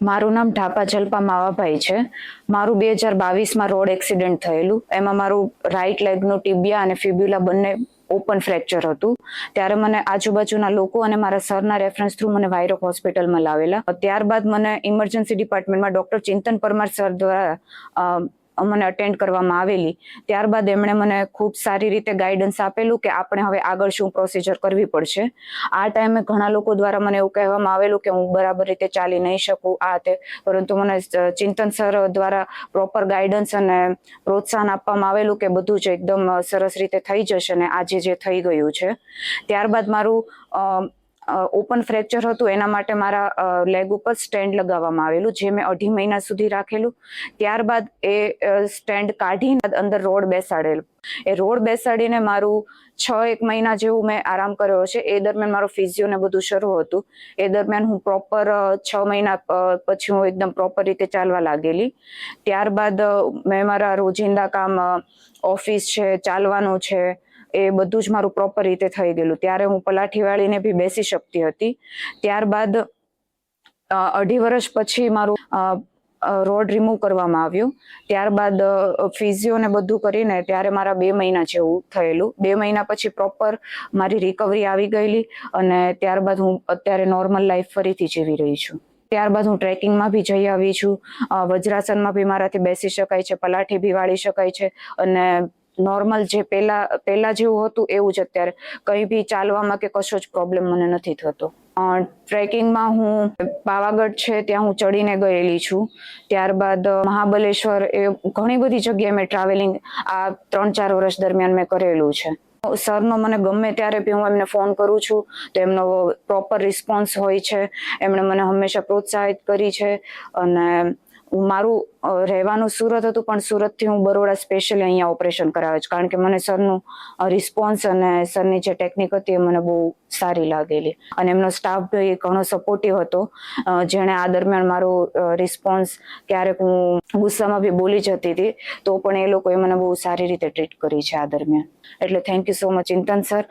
મારું નામ ઢાપા જલપા માવાભાઈ છે. મારું 2022માં રોડ એક્સિડન્ટ થયેલું. એમાં મારું રાઈટ લેગનું ટિબિયા અને ફિબ્યુલા બંને ઓપન ફ્રેક્ચર હતું. ત્યારે મને આજુબાજુના લોકો અને મારા સરના રેફરન્સ થ્રુ મને વાયરોક હોસ્પિટલમાં લાવેલા. ત્યારબાદ મને ઇમરજન્સી ડિપાર્ટમેન્ટમાં ડોક્ટર ચિંતન પરમાર સર દ્વારા મને અટેન્ડ કરવામાં આવેલી. ત્યારબાદ એમણે મને ખૂબ સારી રીતે ગાઈડન્સ આપેલું કે આપણે હવે આગળ શું પ્રોસિજર કરવી પડશે. આ ટાઈમે ઘણા લોકો દ્વારા મને એવું કહેવામાં આવેલું કે હું બરાબર રીતે ચાલી નહીં શકું આ તે, પરંતુ મને ચિંતન સર દ્વારા પ્રોપર ગાઈડન્સ અને પ્રોત્સાહન આપવામાં આવેલું કે બધું જ એકદમ સરસ રીતે થઈ જશે અને આજે જે થઈ ગયું છે. ત્યારબાદ મારું ઓપન ફ્રેક્ચર હતું એના માટે મારા લેગ ઉપર સ્ટેન્ડ લગાવવામાં આવેલું, જે મેં 2.5 મહિના સુધી રાખેલું. ત્યારબાદ એ સ્ટેન્ડ કાઢીને અંદર રોડ બેસાડેલું. એ રોડ બેસાડીને મારું 6-1 મહિના જેવું મેં આરામ કર્યો છે. એ દરમિયાન મારો ફિઝિયો ને બધું શરૂ હતું. એ દરમિયાન હું પ્રોપર 6 મહિના પછી હું એકદમ પ્રોપર રીતે ચાલવા લાગેલી. ત્યારબાદ મેં મારા રોજિંદા કામ, ઓફિસ છે, ચાલવાનું છે, એ બધું જ મારું પ્રોપર રીતે થઈ ગયેલું. ત્યારે હું પલાઠી વાળીને બી બેસી શકતી હતી. ત્યારબાદ 2.5 વર્ષ પછી મારું રોડ રિમૂવ કરવામાં આવ્યું. ત્યારબાદ ફિઝિયો ને બધું કરીને ત્યારે મારા 2 મહિના જેવું થયેલું. 2 મહિના પછી પ્રોપર મારી રિકવરી આવી ગયેલી અને ત્યારબાદ હું અત્યારે નોર્મલ લાઈફ ફરીથી જીવી રહી છું. ત્યારબાદ હું ટ્રેકિંગમાં બી જઈ આવી છું. વજ્રાસનમાં બી મારાથી બેસી શકાય છે, પલાઠી બી વાળી શકાય છે અને નોર્મલ જે પહેલા જેવું હતું એવું જ અત્યારે કંઈ બી ચાલવામાં કે કશો જ પ્રોબ્લેમ મને નથી થતો. ટ્રેકિંગમાં હું પાવાગઢ છે ત્યાં હું ચડીને ગયેલી છું. ત્યારબાદ મહાબલેશ્વર, એ ઘણી બધી જગ્યાએ મેં ટ્રાવેલિંગ આ 3-4 વર્ષ દરમિયાન મેં કરેલું છે. સરનો મને ગમે ત્યારે બી હું એમને ફોન કરું છું તો એમનો પ્રોપર રિસ્પોન્સ હોય છે. એમણે મને હંમેશા પ્રોત્સાહિત કરી છે અને મારું રહેવાનું સુરત હતું પણ સુરતથી હું બરોડા સ્પેશિયલી અહીંયા ઓપરેશન કરાવે છે, કારણ કે મને સરનું રિસ્પોન્સ અને સરની જે ટેકનિક હતી એ મને બહુ સારી લાગેલી. અને એમનો સ્ટાફ બી ઘણો સપોર્ટિવ હતો, જેણે આ દરમિયાન મારો રિસ્પોન્સ, ક્યારેક હું ગુસ્સામાં બી બોલી જતી હતી તો પણ એ લોકોએ મને બહુ સારી રીતે ટ્રીટ કરી છે આ દરમિયાન. એટલે thank you so much Chintan sir